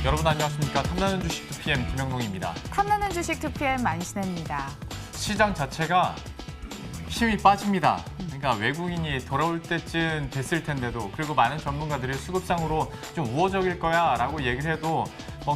여러분 안녕하십니까. 탐나는 주식 2PM 김영동입니다. 탐나는 주식 2PM 안신혜입니다. 시장 자체가 힘이 빠집니다. 그러니까 외국인이 돌아올 때쯤 됐을 텐데도, 그리고 많은 전문가들이 수급상으로 좀 우호적일 거야 라고 얘기를 해도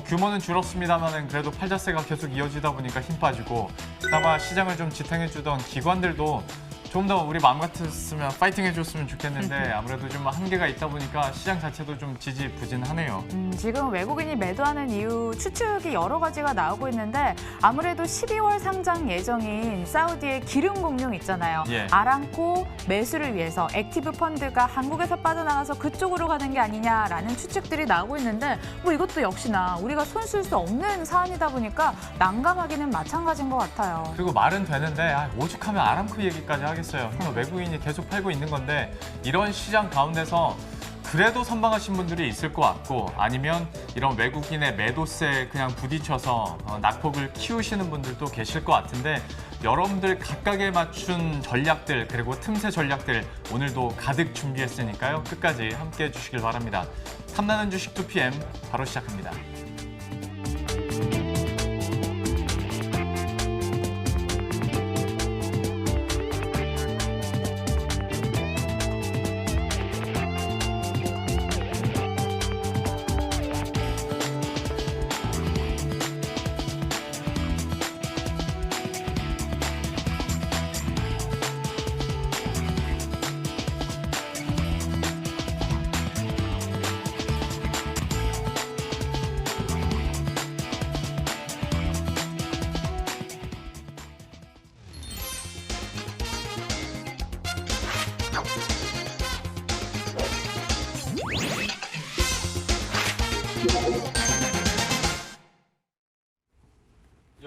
규모는 줄었습니다만 그래도 팔자세가 계속 이어지다 보니까 힘 빠지고, 그나마 시장을 좀 지탱해주던 기관들도 좀 더 우리 마음 같았으면 파이팅 해줬으면 좋겠는데 아무래도 좀 한계가 있다 보니까 시장 자체도 좀 지지부진하네요. 지금 외국인이 매도하는 이유 추측이 여러 가지가 나오고 있는데, 아무래도 12월 상장 예정인 사우디의 기름 공룡 있잖아요. 예. 아람코 매수를 위해서 액티브 펀드가 한국에서 빠져나가서 그쪽으로 가는 게 아니냐라는 추측들이 나오고 있는데, 이것도 역시나 우리가 손쓸 수 없는 사안이다 보니까 난감하기는 마찬가지인 것 같아요. 그리고 말은 되는데 오죽하면 아람코 얘기까지 하겠어요. 그러니까 외국인이 계속 팔고 있는 건데, 이런 시장 가운데서 그래도 선방하신 분들이 있을 것 같고, 아니면 이런 외국인의 매도세에 그냥 부딪혀서 낙폭을 키우시는 분들도 계실 것 같은데, 여러분들 각각에 맞춘 전략들, 그리고 틈새 전략들 오늘도 가득 준비했으니까요. 끝까지 함께 해주시길 바랍니다. 탐나는 주식 2PM 바로 시작합니다.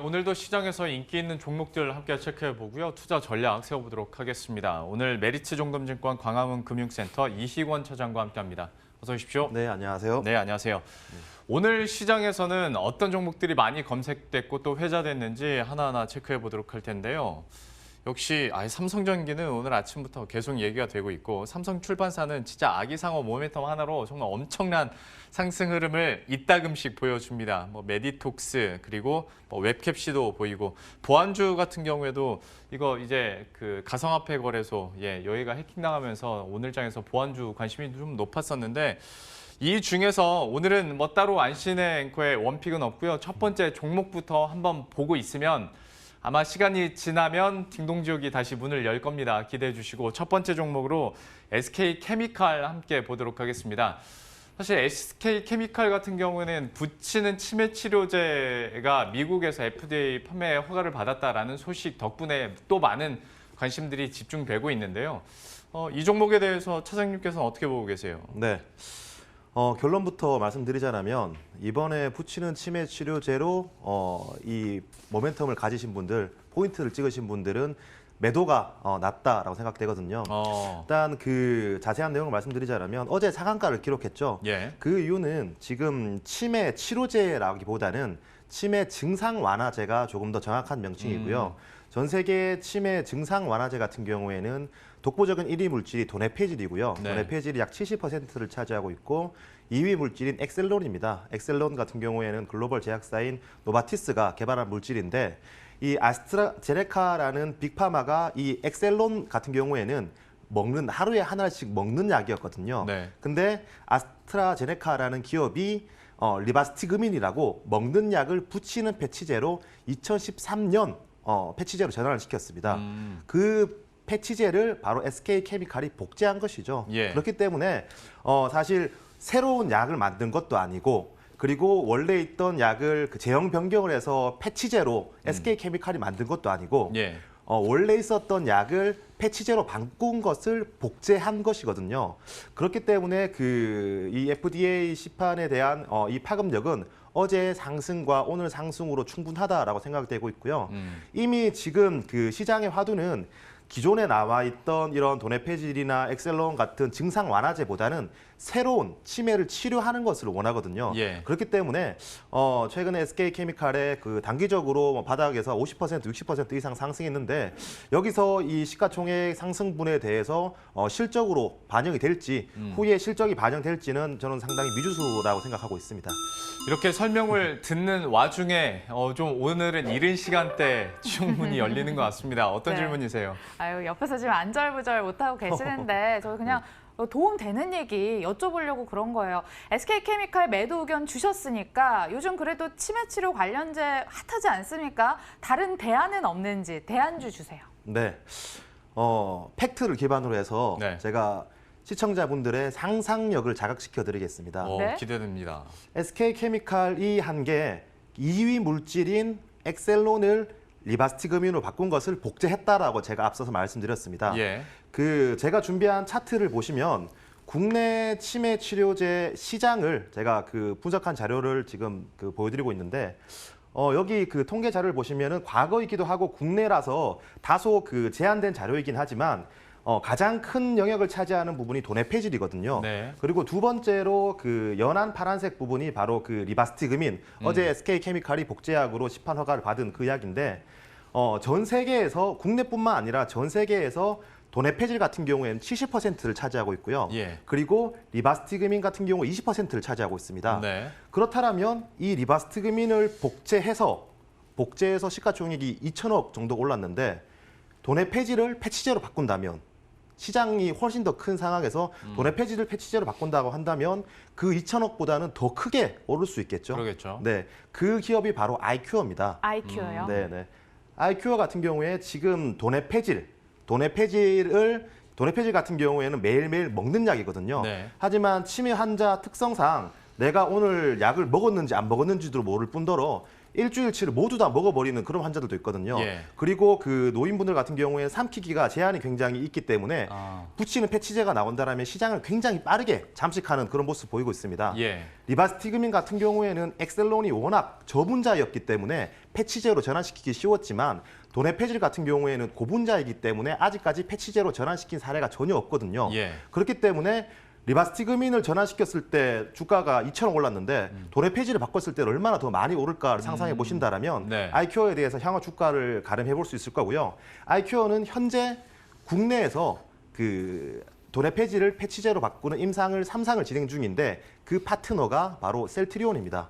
오늘도 시장에서 인기 있는 종목들 함께 체크해 보고요. 투자 전략 세워보도록 하겠습니다. 오늘 메리츠 종금증권 광화문 금융센터 이희권 차장과 함께합니다. 어서 오십시오. 네, 안녕하세요. 네, 안녕하세요. 오늘 시장에서는 어떤 종목들이 많이 검색됐고 또 회자됐는지 하나하나 체크해 보도록 할 텐데요. 역시 삼성전기는 오늘 아침부터 계속 얘기가 되고 있고, 삼성출판사는 진짜 아기상어 모멘텀 하나로 정말 엄청난 상승 흐름을 이따금씩 보여줍니다. 메디톡스, 그리고 웹캡시도 보이고, 보안주 같은 경우에도 이거 이제 그 가상화폐 거래소 여기가 해킹당하면서 오늘 장에서 보안주 관심이 좀 높았었는데, 이 중에서 오늘은 따로 안신의 앵커의 원픽은 없고요. 첫 번째 종목부터 한번 보고 있으면 아마 시간이 지나면 딩동지옥이 다시 문을 열 겁니다. 기대해 주시고, 첫 번째 종목으로 SK케미칼 함께 보도록 하겠습니다. 사실 SK케미칼 같은 경우는 붙이는 치매 치료제가 미국에서 FDA 판매 허가를 받았다라는 소식 덕분에 또 많은 관심들이 집중되고 있는데요. 이 종목에 대해서 차장님께서는 어떻게 보고 계세요? 네. 결론부터 말씀드리자면, 이번에 붙이는 치매 치료제로 이 모멘텀을 가지신 분들, 포인트를 찍으신 분들은 매도가 낮다라고 생각되거든요. 일단 그 자세한 내용을 말씀드리자면, 어제 상한가를 기록했죠. 예. 그 이유는 지금 치매 치료제라기보다는 치매 증상 완화제가 조금 더 정확한 명칭이고요. 전 세계 치매 증상 완화제 같은 경우에는 독보적인 1위 물질이 도네페질이고요. 네. 도네페질이 약 70%를 차지하고 있고, 2위 물질인 엑셀론입니다. 엑셀론 같은 경우에는 글로벌 제약사인 노바티스가 개발한 물질인데, 이 아스트라제네카라는 빅파마가 이 엑셀론 같은 경우에는 하루에 하나씩 먹는 약이었거든요. 네. 근데 아스트라제네카라는 기업이 리바스티그민이라고 먹는 약을 붙이는 패치제로 2013년 패치제로 전환을 시켰습니다. 그 패치제를 바로 SK케미칼이 복제한 것이죠. 예. 그렇기 때문에 사실 새로운 약을 만든 것도 아니고, 그리고 원래 있던 약을 제형 변경을 해서 패치제로 SK케미칼이 만든 것도 아니고, 예. 원래 있었던 약을 패치제로 바꾼 것을 복제한 것이거든요. 그렇기 때문에 이 FDA 시판에 대한 이 파급력은 어제 상승과 오늘 상승으로 충분하다라고 생각되고 있고요. 이미 지금 그 시장의 화두는 기존에 나와 있던 이런 도네페질이나 엑셀론 같은 증상 완화제보다는 새로운 치매를 치료하는 것을 원하거든요. 예. 그렇기 때문에 최근에 SK케미칼에 그 단기적으로 뭐 바닥에서 50%, 60% 이상 상승했는데 여기서 이 시가총액 상승분에 대해서 실적으로 반영이 될지 후에 실적이 반영될지는 저는 상당히 미지수라고 생각하고 있습니다. 이렇게 설명을 듣는 와중에 좀 오늘은 이른 시간대 질문이 열리는 것 같습니다. 어떤 네. 질문이세요? 아유, 옆에서 지금 안절부절 못하고 계시는데 저 그냥 도움되는 얘기 여쭤보려고 그런 거예요. SK케미칼 매도 의견 주셨으니까 요즘 그래도 치매 치료 관련제 핫하지 않습니까? 다른 대안은 없는지 대안주 주세요. 네, 팩트를 기반으로 해서 네. 제가 시청자분들의 상상력을 자극시켜 드리겠습니다. 네. 기대됩니다. SK케미칼이 한 게 2위 물질인 엑셀론을 리바스티그민으로 바꾼 것을 복제했다라고 제가 앞서서 말씀드렸습니다. 예. 제가 준비한 차트를 보시면 국내 치매 치료제 시장을 제가 분석한 자료를 지금 보여드리고 있는데 여기 통계 자료를 보시면은 과거이기도 하고 국내라서 다소 제한된 자료이긴 하지만 가장 큰 영역을 차지하는 부분이 도네페질이거든요. 네. 그리고 두 번째로 연한 파란색 부분이 바로 리바스티그민, 어제 SK케미칼이 복제약으로 시판 허가를 받은 그 약인데 전 세계에서 국내뿐만 아니라 전 세계에서 도네페질 같은 경우에는 70%를 차지하고 있고요. 예. 그리고 리바스티그민 같은 경우 20%를 차지하고 있습니다. 네. 그렇다면 이 리바스티그민을 복제해서 시가총액이 2천억 정도 올랐는데 도네페질을 패치제로 바꾼다면 시장이 훨씬 더 큰 상황에서 도네페질을 패치제로 바꾼다고 한다면 그 2천억보다는 더 크게 오를 수 있겠죠. 그러겠죠. 네, 그 기업이 바로 아이큐어입니다. 아이큐어요. 네네. 아이큐어 같은 경우에 지금 도네페질 같은 경우에는 매일매일 먹는 약이거든요. 네. 하지만 치매 환자 특성상 내가 오늘 약을 먹었는지 안 먹었는지도 모를 뿐더러 일주일치를 모두 다 먹어버리는 그런 환자들도 있거든요. 예. 그리고 노인분들 같은 경우에 삼키기가 제한이 굉장히 있기 때문에 붙이는 패치제가 나온다면 시장을 굉장히 빠르게 잠식하는 그런 모습 보이고 있습니다. 예. 리바스티그민 같은 경우에는 엑셀론이 워낙 저분자였기 때문에 패치제로 전환시키기 쉬웠지만 도네페질 같은 경우에는 고분자이기 때문에 아직까지 패치제로 전환시킨 사례가 전혀 없거든요. 예. 그렇기 때문에 리바스티그민을 전환시켰을 때 주가가 2천원 올랐는데 도네페질을 바꿨을 때 얼마나 더 많이 오를까를 상상해 보신다라면 네. 아이큐어에 대해서 향후 주가를 가름해 볼 수 있을 거고요. 아이큐어는 현재 국내에서 도네페질을 패치제로 바꾸는 임상을 3상을 진행 중인데 그 파트너가 바로 셀트리온입니다.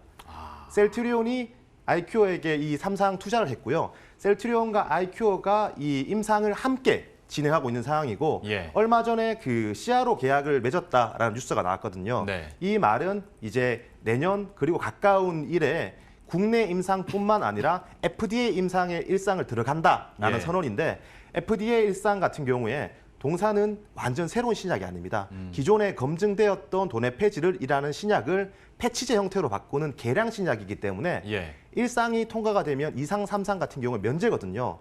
셀트리온이 아이큐어에게 이 3상 투자를 했고요. 셀트리온과 아이큐어가 이 임상을 함께 진행하고 있는 상황이고 예. 얼마 전에 CRO 계약을 맺었다라는 뉴스가 나왔거든요. 네. 이 말은 이제 내년 그리고 가까운 일에 국내 임상뿐만 아니라 FDA 임상의 일상을 들어간다라는 예. 선언인데 FDA 일상 같은 경우에 동사는 완전 새로운 신약이 아닙니다. 기존에 검증되었던 도네페질이라는 신약을 패치제 형태로 바꾸는 개량 신약이기 때문에 예. 일상이 통과가 되면 2상, 3상 같은 경우에 면제거든요.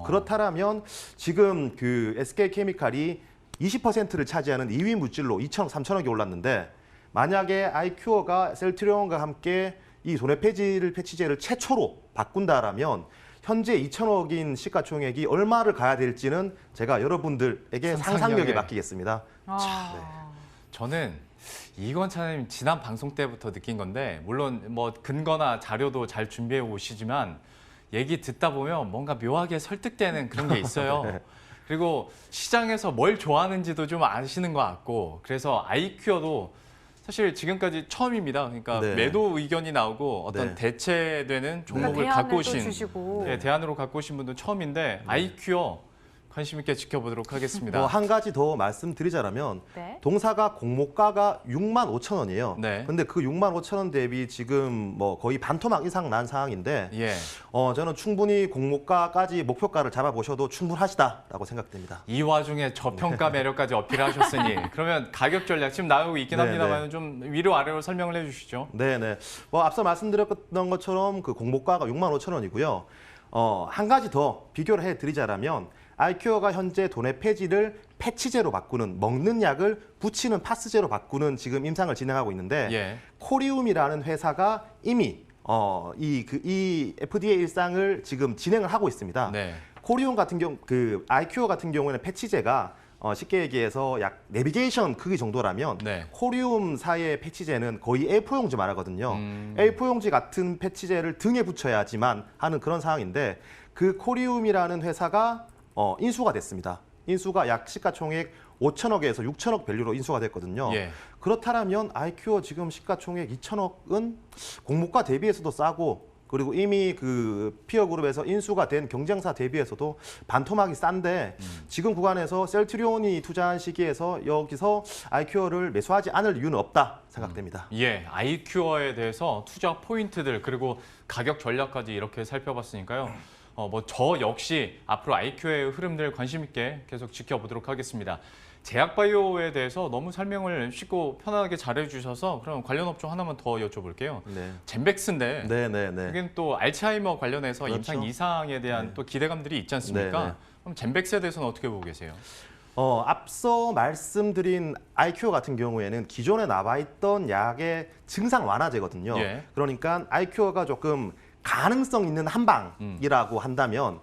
그렇다면 지금 SK케미칼이 20%를 차지하는 2위 물질로 2천억, 3천억이 올랐는데 만약에 아이큐어가 셀트리온과 함께 이 도네페질 패치제를 최초로 바꾼다라면 현재 2천억인 시가총액이 얼마를 가야 될지는 제가 여러분들에게 상상력에 맡기겠습니다. 저는 이건 참 지난 방송 때부터 느낀 건데 물론 뭐 근거나 자료도 잘 준비해 오시지만 얘기 듣다 보면 뭔가 묘하게 설득되는 그런 게 있어요. 네. 그리고 시장에서 뭘 좋아하는지도 좀 아시는 것 같고 그래서 아이큐어도 사실 지금까지 처음입니다. 그러니까 네. 매도 의견이 나오고 어떤 네. 대체되는 종목을 그러니까 갖고 대안을 또 오신 주시고. 네, 대안으로 갖고 오신 분도 처음인데 아이큐어 관심 있게 지켜보도록 하겠습니다. 한 가지 더 말씀드리자면 네. 동사가 공모가가 65,000원이에요. 네. 근데 그 65,000원 대비 지금 거의 반토막 이상 난 상황인데 예. 저는 충분히 공모가까지 목표가를 잡아보셔도 충분하시다라고 생각됩니다. 이 와중에 저평가 매력까지 어필하셨으니 그러면 가격 전략 지금 나오고 있긴 네, 합니다만 좀 위로 아래로 설명을 해주시죠. 네네. 앞서 말씀드렸던 것처럼 공모가가 65,000원이고요. 한 가지 더 비교를 해드리자면 아이큐어가 현재 도네페질을 패치제로 바꾸는 먹는 약을 붙이는 파스제로 바꾸는 지금 임상을 진행하고 있는데 예. 코리움이라는 회사가 이미 이 FDA 일상을 지금 진행을 하고 있습니다. 네. 코리움 같은 경우 아이큐어 같은 경우에는 패치제가 쉽게 얘기해서 약 내비게이션 크기 정도라면 네. 코리움사의 패치제는 거의 A4 용지만 하거든요. A4 용지 같은 패치제를 등에 붙여야지만 하는 그런 상황인데 그 코리움이라는 회사가 인수가 됐습니다. 인수가 약 시가총액 5천억에서 6천억 밸류로 인수가 됐거든요. 예. 그렇다면 아이큐어 지금 시가총액 2천억은 공모가 대비해서도 싸고 그리고 이미 그 피어 그룹에서 인수가 된 경쟁사 대비해서도 반토막이 싼데 지금 구간에서 셀트리온이 투자한 시기에서 여기서 아이큐어를 매수하지 않을 이유는 없다 생각됩니다. 예, 아이큐어에 대해서 투자 포인트들 그리고 가격 전략까지 이렇게 살펴봤으니까요. 뭐 저 역시 앞으로 아이큐어의 흐름들 관심 있게 계속 지켜보도록 하겠습니다. 제약바이오에 대해서 너무 설명을 쉽고 편하게 잘해주셔서 그럼 관련 업종 하나만 더 여쭤볼게요. 네. 젠백스인데 네네네. 여기는 또 알츠하이머 관련해서 그렇죠. 임상 이상에 대한 네. 또 기대감들이 있지 않습니까? 네네. 그럼 젠백스에 대해서는 어떻게 보고 계세요? 앞서 말씀드린 아이큐어 같은 경우에는 기존에 나와있던 약의 증상 완화제거든요. 예. 그러니까 아이큐어가 조금 가능성 있는 한방이라고 한다면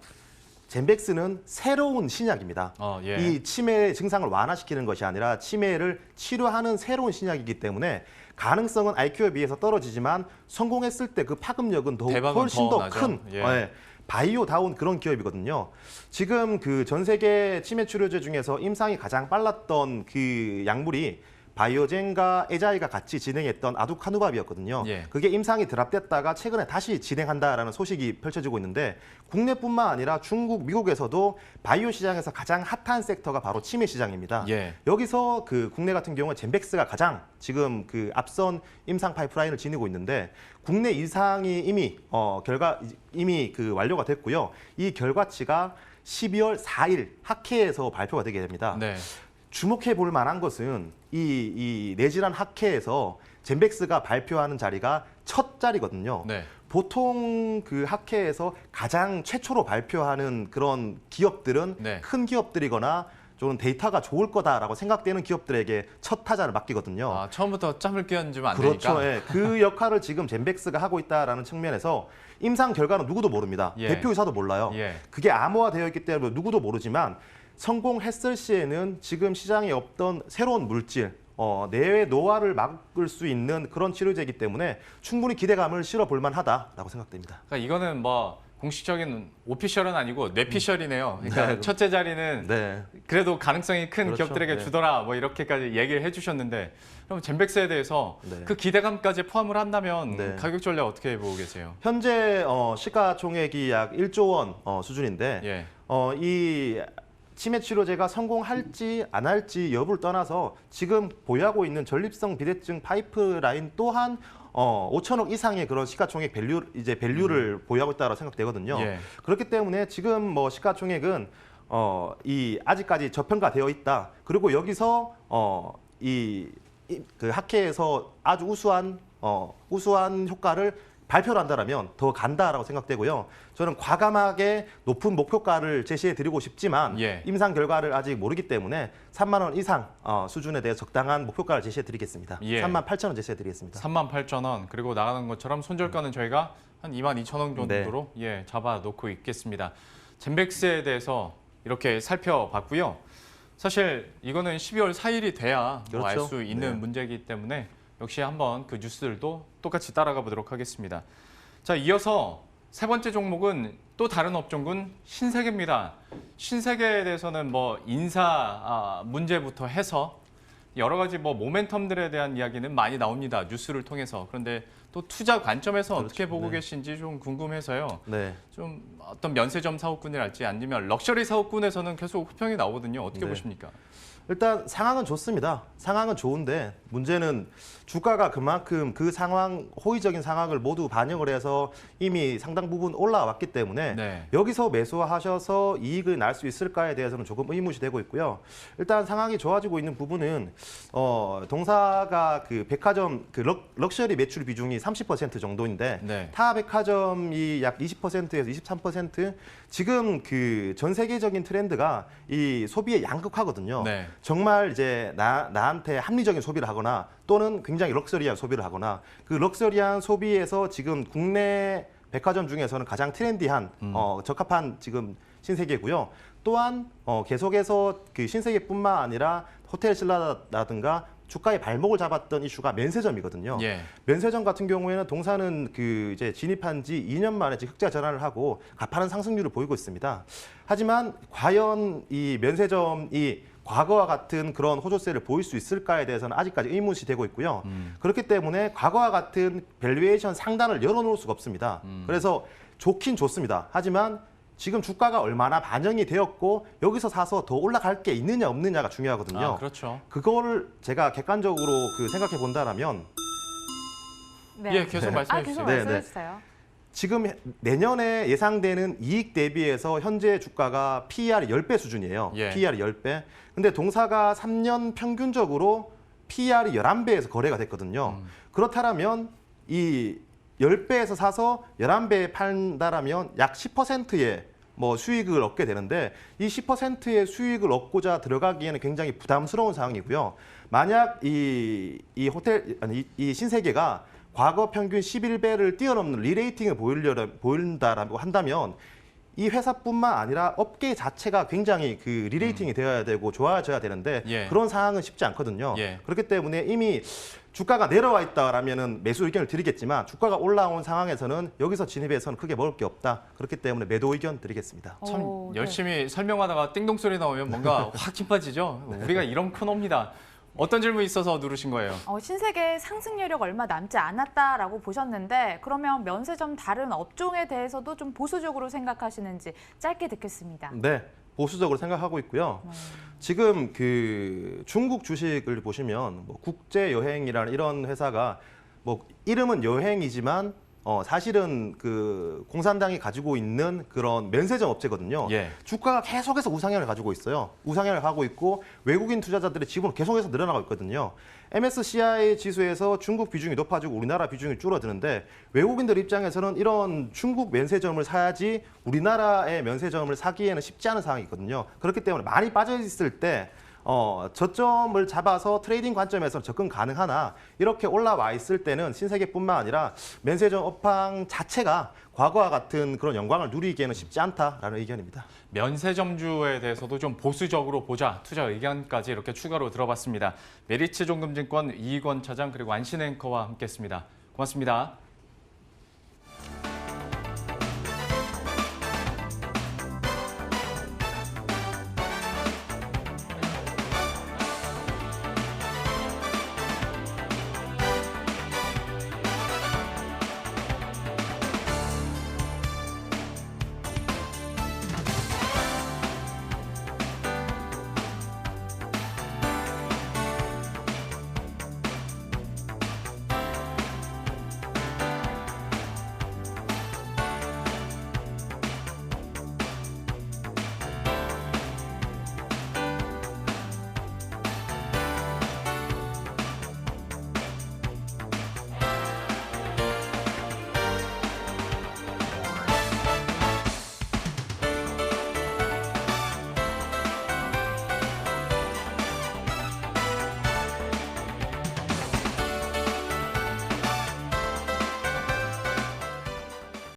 젠백스는 새로운 신약입니다. 예. 이 치매 증상을 완화시키는 것이 아니라 치매를 치료하는 새로운 신약이기 때문에 가능성은 아이큐어에 비해서 떨어지지만 성공했을 때 그 파급력은 대박은 훨씬 더 더 나죠. 큰 예. 바이오다운 그런 기업이거든요. 지금 그 전 세계 치매 치료제 중에서 임상이 가장 빨랐던 그 약물이 바이오젠과 에자이가 같이 진행했던 아두카누밥이었거든요. 예. 그게 임상이 드랍됐다가 최근에 다시 진행한다라는 소식이 펼쳐지고 있는데 국내뿐만 아니라 중국, 미국에서도 바이오 시장에서 가장 핫한 섹터가 바로 치매 시장입니다. 예. 여기서 그 국내 같은 경우에 젠백스가 가장 지금 그 앞선 임상 파이프라인을 지니고 있는데 국내 이상이 이미 이미 그 완료가 됐고요. 이 결과치가 12월 4일 학회에서 발표가 되게 됩니다. 네. 주목해 볼 만한 것은 이 내질한 학회에서 젠백스가 발표하는 자리가 첫 자리거든요. 네. 보통 그 학회에서 가장 최초로 발표하는 그런 기업들은 네. 큰 기업들이거나 좀 데이터가 좋을 거다라고 생각되는 기업들에게 첫 타자를 맡기거든요. 아, 처음부터 짬을 끼얹으면 안 그렇죠. 되니까. 예. 그 역할을 지금 젠백스가 하고 있다라는 측면에서 임상 결과는 누구도 모릅니다. 예. 대표이사도 몰라요. 예. 그게 암호화되어 있기 때문에 누구도 모르지만 성공했을 시에는 지금 시장에 없던 새로운 물질, 내외 노화를 막을 수 있는 그런 치료제이기 때문에 충분히 기대감을 실어볼 만하다라고 생각됩니다. 그러니까 이거는 뭐 공식적인 오피셜은 아니고 뇌피셜이네요. 그러니까 네. 첫째 자리는 네. 그래도 가능성이 큰 그렇죠. 기업들에게 네. 주더라 뭐 이렇게까지 얘기를 해주셨는데 그럼 젠백스에 대해서 네. 그 기대감까지 포함을 한다면 네. 가격 전략 어떻게 보고 계세요? 현재 시가총액이 약 1조 원 수준인데 예. 이 치매 치료제가 성공할지 안 할지 여부를 떠나서 지금 보유하고 있는 전립성 비대증 파이프라인 또한 5천억 이상의 그런 시가총액 밸류를 보유하고 있다고 생각되거든요. 예. 그렇기 때문에 지금 뭐 시가총액은 이 아직까지 저평가되어 있다. 그리고 여기서 그 학회에서 아주 우수한 효과를 발표를 한다면 더 간다라고 생각되고요. 저는 과감하게 높은 목표가를 제시해 드리고 싶지만 예. 임상 결과를 아직 모르기 때문에 3만 원 이상 수준에 대해 적당한 목표가를 제시해 드리겠습니다. 예. 3만 8천 원 제시해 드리겠습니다. 38,000원 그리고 나가는 것처럼 손절가는 저희가 한 22,000원 정도로 예, 잡아놓고 있겠습니다. 젠백스에 대해서 이렇게 살펴봤고요. 사실 이거는 12월 4일이 돼야 알 그렇죠. 수 있는 네. 문제이기 때문에 역시 한번 그 뉴스들도 똑같이 따라가 보도록 하겠습니다. 자, 이어서 세 번째 종목은 또 다른 업종군 신세계입니다. 신세계에 대해서는 뭐 인사 문제부터 해서 여러 가지 뭐 모멘텀들에 대한 이야기는 많이 나옵니다. 뉴스를 통해서. 그런데 또 투자 관점에서 그렇죠. 어떻게 보고 네. 계신지 좀 궁금해서요. 네. 좀 어떤 면세점 사업군이랄지 아니면 럭셔리 사업군에서는 계속 호평이 나오거든요. 어떻게 네. 보십니까? 일단 상황은 좋습니다. 상황은 좋은데 문제는 주가가 그만큼 그 상황, 호의적인 상황을 모두 반영을 해서 이미 상당 부분 올라왔기 때문에 네. 여기서 매수하셔서 이익을 날 수 있을까에 대해서는 조금 의무시되고 있고요. 일단 상황이 좋아지고 있는 부분은 동사가 그 백화점 그 럭셔리 매출 비중이 30% 정도인데 네. 타 백화점이 약 20%에서 23%. 지금 그 전 세계적인 트렌드가 이 소비의 양극화거든요. 네. 정말 이제 나한테 합리적인 소비를 하거나 또는 굉장히 럭셔리한 소비를 하거나 그 럭셔리한 소비에서 지금 국내 백화점 중에서는 가장 트렌디한 적합한 지금 신세계고요. 또한 계속해서 그 신세계뿐만 아니라 호텔 신라라든가 주가의 발목을 잡았던 이슈가 면세점이거든요. 예. 면세점 같은 경우에는 동사는 그 이제 진입한 지 2년 만에 지금 흑자 전환을 하고 가파른 상승률을 보이고 있습니다. 하지만 과연 이 면세점이 과거와 같은 그런 호조세를 보일 수 있을까에 대해서는 아직까지 의문시 되고 있고요. 그렇기 때문에 과거와 같은 밸류에이션 상단을 열어놓을 수가 없습니다. 그래서 좋긴 좋습니다. 하지만 지금 주가가 얼마나 반영이 되었고 여기서 사서 더 올라갈 게 있느냐 없느냐가 중요하거든요. 아, 그렇죠. 그걸 제가 객관적으로 그 생각해 본다라면 네. 예, 계속 말씀해 계속 주세요. 네, 말씀해 네. 주세요. 지금 내년에 예상되는 이익 대비해서 현재 주가가 PER이 10배 수준이에요. 예. PER이 10배. 근데 동사가 3년 평균적으로 PER이 11배에서 거래가 됐거든요. 그렇다면 이 10배에서 사서 11배에 판다라면 약 10%의 뭐 수익을 얻게 되는데 이 10%의 수익을 얻고자 들어가기에는 굉장히 부담스러운 상황이고요. 만약 이 신세계가 과거 평균 11배를 뛰어넘는 리레이팅을 보인다라고 한다면 이 회사뿐만 아니라 업계 자체가 굉장히 그 리레이팅이 되어야 되고 좋아져야 되는데 예. 그런 상황은 쉽지 않거든요. 예. 그렇기 때문에 이미 주가가 내려와 있다라면은 매수 의견을 드리겠지만 주가가 올라온 상황에서는 여기서 진입해서는 크게 먹을 게 없다. 그렇기 때문에 매도 의견 드리겠습니다. 참 네. 열심히 설명하다가 띵동 소리 나오면 뭔가 확 힘 빠지죠. 우리가 이런 코너입니다. 어떤 질문 있어서 누르신 거예요? 신세계 상승 여력 얼마 남지 않았다라고 보셨는데 그러면 면세점 다른 업종에 대해서도 좀 보수적으로 생각하시는지 짧게 듣겠습니다. 네, 보수적으로 생각하고 있고요. 지금 그 중국 주식을 보시면 뭐 국제 여행이라는 이런 회사가 뭐 이름은 여행이지만 사실은 그 공산당이 가지고 있는 그런 면세점 업체거든요. 예. 주가가 계속해서 우상향을 가지고 있어요. 우상향을 가고 있고 외국인 투자자들의 지분은 계속해서 늘어나고 있거든요. MSCI 지수에서 중국 비중이 높아지고 우리나라 비중이 줄어드는데 외국인들 입장에서는 이런 중국 면세점을 사야지 우리나라의 면세점을 사기에는 쉽지 않은 상황이거든요. 그렇기 때문에 많이 빠져 있을 때 저점을 잡아서 트레이딩 관점에서 접근 가능하나 이렇게 올라와 있을 때는 신세계뿐만 아니라 면세점 업황 자체가 과거와 같은 그런 영광을 누리기에는 쉽지 않다라는 의견입니다. 면세점주에 대해서도 좀 보수적으로 보자. 투자 의견까지 이렇게 추가로 들어봤습니다. 메리츠 종금증권 이익원 차장 그리고 안신 앵커와 함께했습니다. 고맙습니다.